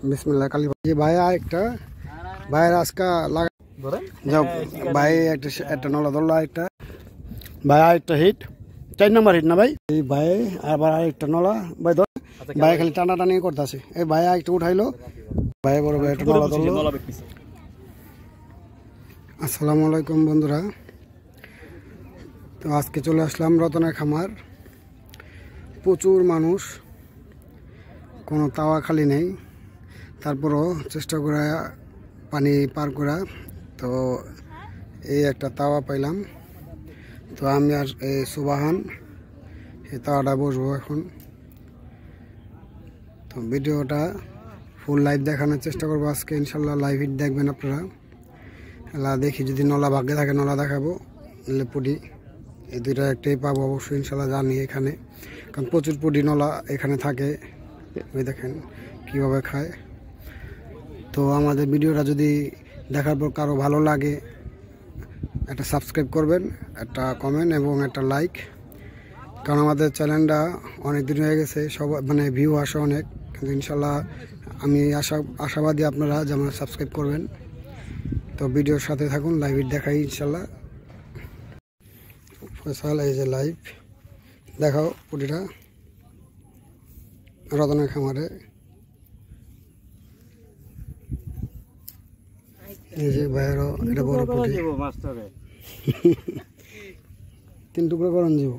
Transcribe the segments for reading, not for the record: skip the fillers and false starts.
बिस्मिल्लाह काली ये भाई একটা ভাই আজকা লাগা ধরেন যাও ভাই একটা নলা দলা একটা ভাই একটা হিট 4 নাম্বার হিট না ভাই এই ভাই আবার একটা নলা ভাই ধর ভাই খালি টানা টানি করতেছে এই ভাই একটা উঠাইলো ভাই বড় ভাই একটা নলা দলো আসসালামু আলাইকুম বন্ধুরা তো আজকে চলে আসলাম রতনের খামার প্রচুর মানুষ কোনো তাওয়া খালি নেই তারপরও চেষ্টা করে পানি পার করা তো এই একটা তাওয়া পাইলাম তো আমি আর সুবাহান এই তাওয়াটা বসবো এখন তো ভিডিওটা ফুল লাইভ দেখানোর চেষ্টা করবো আজকে ইনশাল্লাহ লাইভ হিট দেখবেন আপনারা এলা দেখি যদি নলা ভাগ্যে থাকে নলা দেখাবো নাহলে পুডি এই দুইটা একটাই পাবো অবশ্যই ইনশাল্লাহ জানি এখানে কারণ প্রচুর পুডি নলা এখানে থাকে ওই দেখেন কীভাবে খায় তো আমাদের ভিডিওটা যদি দেখার পর কারো ভালো লাগে একটা সাবস্ক্রাইব করবেন একটা কমেন্ট এবং একটা লাইক কারণ আমাদের চ্যানেলটা অনেক দিন হয়ে গেছে সব মানে ভিউ আসে অনেক কিন্তু ইনশাল্লাহ আমি আশাবাদী আপনারা যেমন সাবস্ক্রাইব করবেন তো ভিডিওর সাথে থাকুন লাইভ দেখাই ইনশাল্লাহ ফয়সাল এই যে লাইভ দেখাও পুটিটা রতনের খামারে এই যে বাইরে এটা বড় পুটি 3 টুকরো করন যাব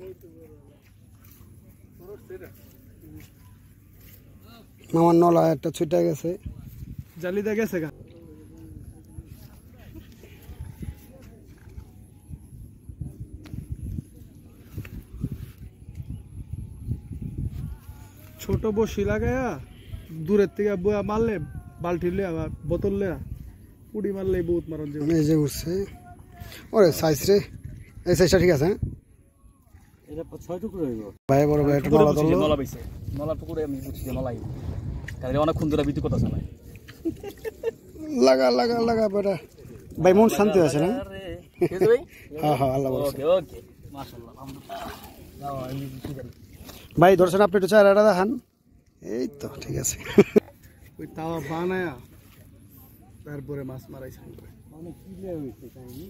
মামার নলা একটা ছুটে গেছে জালিদা গেছে গা ছোট বসি লাগায়া দূরের থেকে বয়া মারলে বালতি লে আবার বোতল লে পুড়ি মারলে বহুত মারন যাবে এই যে উঠছে ওরে সাইজ রে এই সাইজটা ঠিক আছে এটা 6 টুকরো হইব ভাই বড় ভাই একটা নলা দল নলা পাইছে নলা টুকরো আমি বুঝছি নলাই কারণ অনেক সুন্দর বিদ্যুৎ কথা চালায় লাগা লাগা লাগা বেটা ভাই মন শান্তি আছে না কেজে ভাই হ্যাঁ হ্যাঁ আল্লাহ বলছে ওকে ওকে মাশাআল্লাহ দাও আমি বুঝছি ভাই দর্শন আপনি একটু চারাটা দেখান এই তো ঠিক আছে ওই তাওয়া বানায়া তারপরে মাছ মারাইছেন অনেক ক্লিয়ার হইছে কাহিনী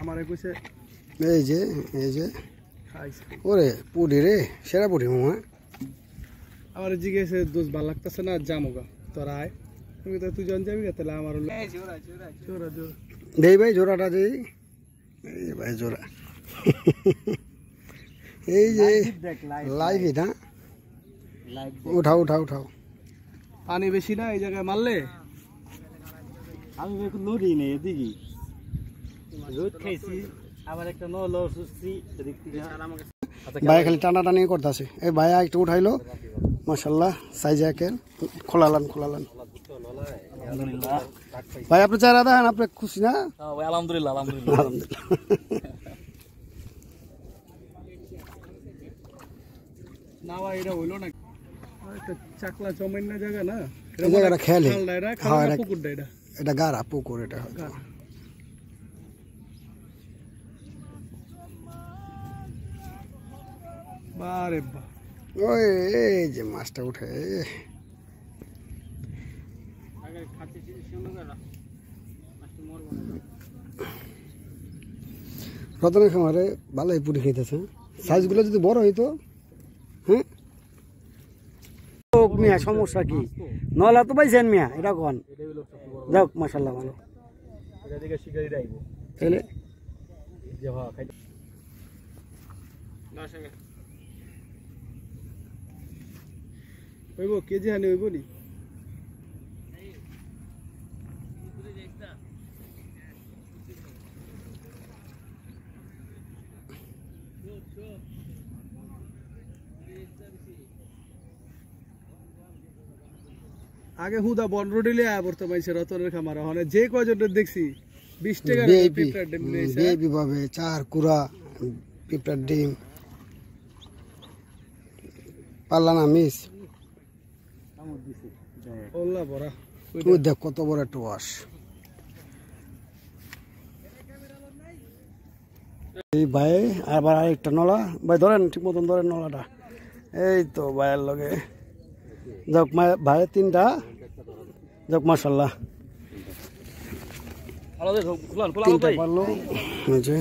আমারে কইছে এই যে খাইছে ওরে পুডি রে সেরা পুডি মামা আমারে জিজ্ঞেসে দোষ ভালো লাগতেছে না জামুগা তোরা আয় তুমি তো তুই জন যাবি তাহলে আমার এই জোড়া জোড়া জোড়া জোড়া দেই ভাই জোড়াটা দেই এই ভাই জোড়া এই যে লাইভ এটা উঠাও উঠাও উঠাও পানি বেশি না এই জায়গায় মারলে আমি লড়ি নেই এদিকে রোদ খাইছি আবার একটা নল সুস্থি ভাই খালি টানা টানি করতেছে এই ভাইয়া একটু উঠাইলো মাশাআল্লাহ সাইজে একের খোলালান আলহামদুলিল্লাহ ভাই আপনি চারা দেন আপনি খুশি না ভাই আলহামদুলিল্লাহ আলহামদুলিল্লাহ না ভাই এটা হইলো না একটা চাকলা জমেন না জায়গা না এই জায়গাটা খেলে হ্যাঁ পুকুরটা এটা গাড়া পুকুর এটা বারে বা ওই এই যে মাছটা উঠে রতনের খামারে ভালোই পুরি খাইতেছে সাইজগুলো যদি বড় হইতো হ্যাঁ মিয়া সমস্যা কি নলা তো পাইছেন মিয়া এটা কোন যাক মাশাআল্লাহ ভালো এটা দিকে শিকারিটা আইবো তাহলে যে হ্যাঁ খাইতে না সঙ্গে হইবো কেজি হানি হইবো নি আগে হুদা বন রোডিলে আবর্ত পাইছে রতনের খামার ওখানে যে কয়জনটা দেখছি 20 টাকা পিপড়ার ডিম নিয়েছে বেবি ভাবে চার কুড়া পিপড়ার ডিম পাল্লা না মিস আমর দিছে ওল্লা বড়া তুই দেখ কত বড় একটা ওয়াশ এই ভাই আবার আরেকটা নলা ভাই ধরেন ঠিক মতন ধরেন নলাটা এই তো ভাইয়ের লগে যাক ভাইয়ের 3টা যাক মাশাআল্লাহ তিনটা পারলো এই যে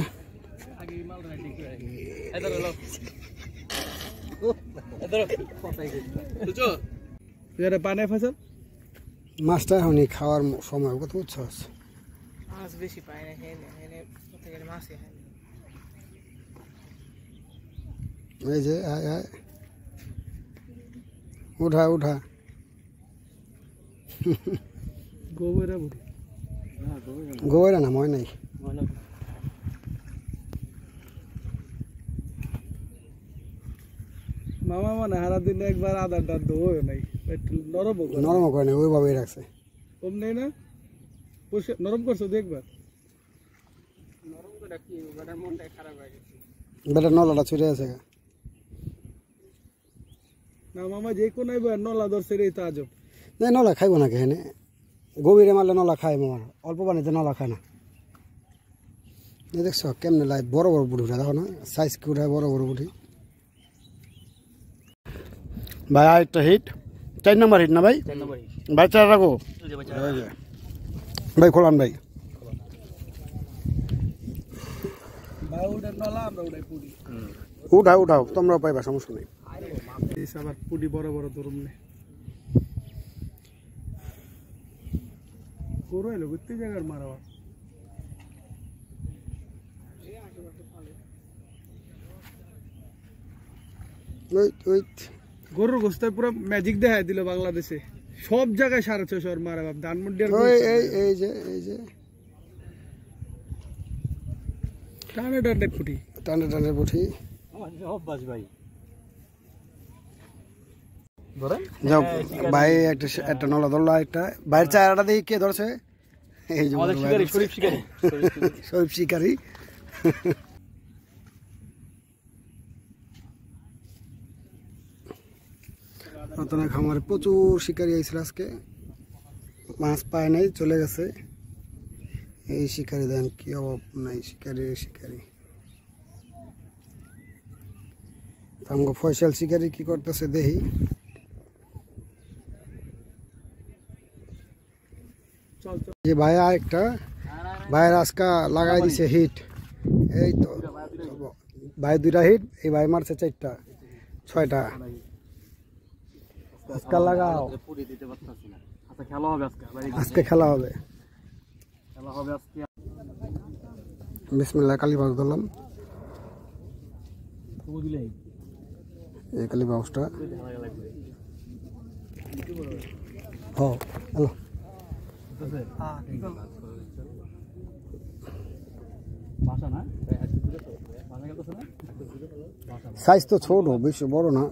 পানে ফসল মাছটা এখনই খাওয়ার সময় কত বুঝছস মাছ বেশি পায় না এনে কোথায় গেলে মাছই হয় এই যে আয় আয় উঠা উঠা গোবরা না ময় নাই মামা মানে হারা দিন একবার আদার দাঁত দোয় নাই নরম করে নাই ওইভাবে রাখছে কম নেই না নরম করছো দেখবার নরম করে কি বেটার মনটা খারাপ হয়ে গেছে বেটার নলাটা ছুটে আছে না মামা যে কোন নলা ধরছে রে তা আজব না নলা খাইব না কেন গভীরে মারলে নলা খায় মামার অল্প পানিতে নলা খায় না দেখছো কেমনে লাই বড় বড় বুড়ি উঠে দেখো না সাইজ কি উঠায় বড় বড় বুড়ি ভাই আরেকটা হিট 4 নম্বর হিট না ভাই 4 নম্বর হিট ভাই চার রাখো ভাই খোলান ভাই উঠাও তোমরাও পাইবা সমস্যা নেই আবার পুডি বড় বড় ধরুন গরু এলো ঘুরতে জায়গার মারা গরুর গোস্তায় পুরো ম্যাজিক দেখায় দিল বাংলাদেশে সব জায়গায় 650 মারা বাপ ধানমন্ডি এই যে টানে টানে পুটি অভ্যাস ভাই ভাই একটা নলা ধরলো একটা বাইরের চারাটা দিয়ে কে ধরছে এই যে শরীফ শিকারি নতুন খামারে প্রচুর শিকারি আইছিল আজকে মাছ পায় নাই চলে গেছে এই শিকারি দেন কি অভাব নাই শিকারি আমগো ফয়সাল শিকারি কি করতেছে দেখি যে ভাই আরেকটা ভাইয়ের আজকা লাগাই দিছে হিট এই তো ভাই 2টা হিট এই ভাই মারছে 4টা 6টা আজকা লাগাও আজকে খেলা হবে বিসমিল্লাহ কালী বাউস ধরলাম এই কালী বাউসটা হ্যালো সাইজ তো ছোট বেশি বড় না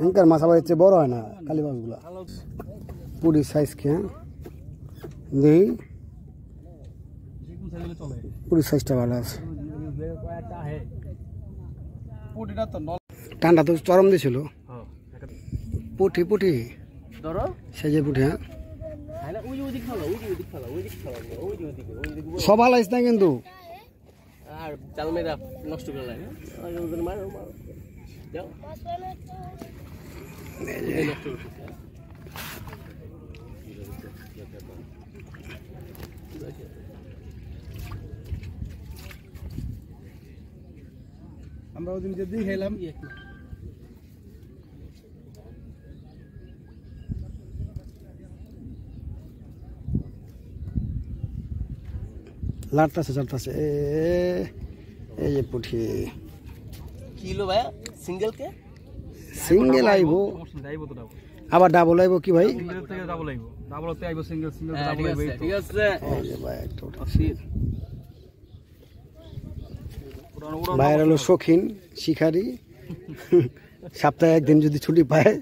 এনকার মাছ আবার চেয়ে বড় হয় না কালী মাছগুলা পুরি সাইজ খেয়ে দেখি পুরি সাইজটা ভালো আছে টান্ডা তো চরম দিয়েছিল পুঠি সেজে পুঠি হ্যাঁ সব হালাইস না কিন্তু আর চাল মেরা নষ্ট করে লাগে আমরা ওদিন যে দিয়ে খেলাম লাটতাছে এই যে পুঠি কিলো ভাই সিঙ্গেল আইব আবার ডাবল আইব কি ভাই ঠিক আছে ভাইয়ের হলো শৌখিন শিকারি সপ্তাহে একদিন যদি ছুটি পায়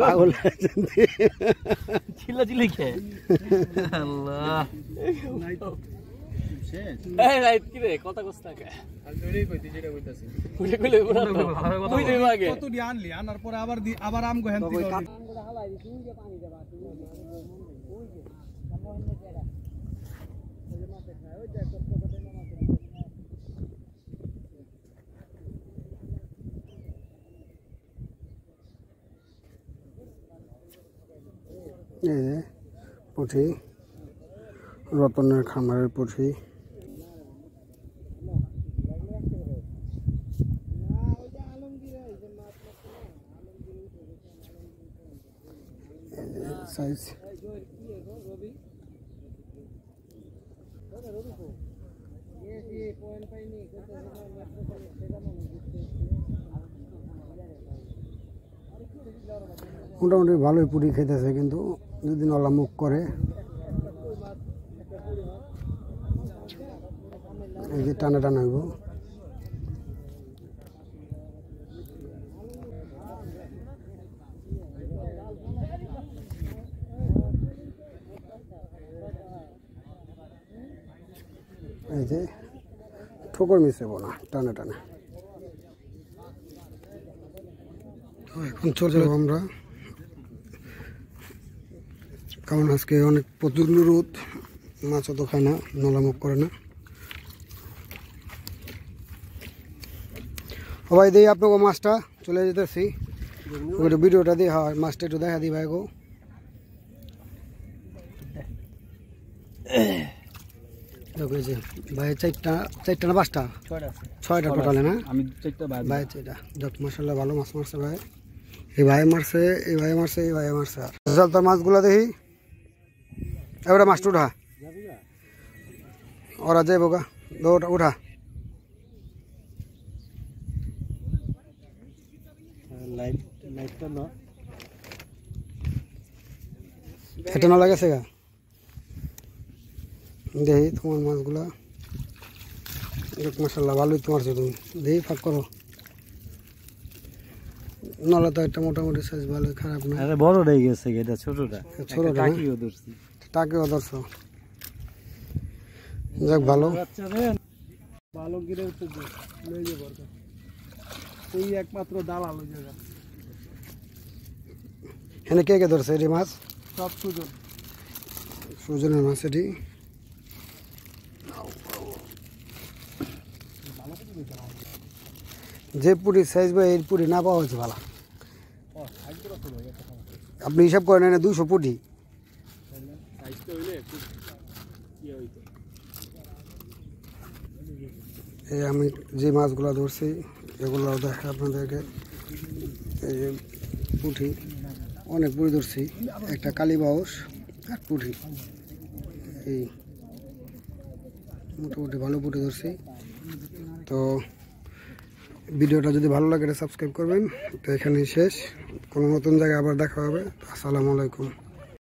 পাগল চিল্লা চিল্লি খেয়ে আল্লাহ এই রাইট কি রে কথা কষ্ট থাকে আর জড়িয়ে কইতি যেটা কইতাছি কইলে কইলে পুরো কই দেব আগে কত দি আনলি আনার পরে আবার আম গো হেনতি করলি আমগুলো হালাই দিছি ওই যে পানি দেবা তুই ওই যে সামনে হইছে কেডা ওই যে মাছ খায় ওই যে কত কত মাছ এই যে পুঁটি রতনের খামারের পুঁটি সাইজ মোটামুটি ভালোই পুরি খেতেছে, কিন্তু যদি নলা মুখ করে এই যে টানা টানা হইব। এই যে ঠোকর মিশাবো না, টানা টানা। এখন চলে যাবো আমরা, কারণ আজকে অনেক প্রচুর রোদ, মাছও তো খায় না, নলামুখ করে না। সবাই দিই আপনাকে মাছটা চলে যেতেছি, ওইটা ভিডিওটা দিয়ে হয় মাছটা একটু দেখা দিই ভাই গো। ভাই চারটা না পাঁচটা, ছয়টা টোটালে না? আমি ভাই চারটা। যাক মাশাআল্লাহ ভালো মাছ মারছে ভাই। এই ভাই মারছে, এই ভাই মারছে, এই ভাই মারছে। চল তোর মাছগুলো দেখি, এবারে মাছটা উঠা, ওরা যাইব গা, দৌড়া উঠা। এটা না লাগাছে গা, দেখি তোমার মাছগুলা। মাশাআল্লাহ ভালোই তোমার, তুমি দেখি ফাঁক করো। নলা তো একটা মোটামুটি সাইজ ভালো, খারাপ না। আরে বড় হয়ে গেছে, এটা ছোটটা। ছোটটা টাকিও ধরছি, টাকিও ধরছো, যাক ভালো। ভালো গিরে উঠে লই যাব এই একমাত্র দালাল ওই জায়গা। এখানে কে কে ধরছে এটি মাছ? সব সুজন, সুজনের মাছ এটি। যে পুরি সাইজ বা এই পুরি না পাওয়া হয়েছে ভালো। আপনি হিসাব করেন না 200 পুটি। এই আমি যে মাছগুলো ধরছি এগুলো দেখে আপনাদেরকে। এই যে পুঁটি, অনেক পুঁটি ধরছি, একটা কালীবাউস আর পুঁটি। এই মোটামুটি ভালো পুঁটি ধরছি। তো ভিডিওটা যদি ভালো লাগে সাবস্ক্রাইব করবেন। তো এখানেই শেষ, কোনো নতুন জায়গায় আবার দেখা হবে। আসসালামু আলাইকুম।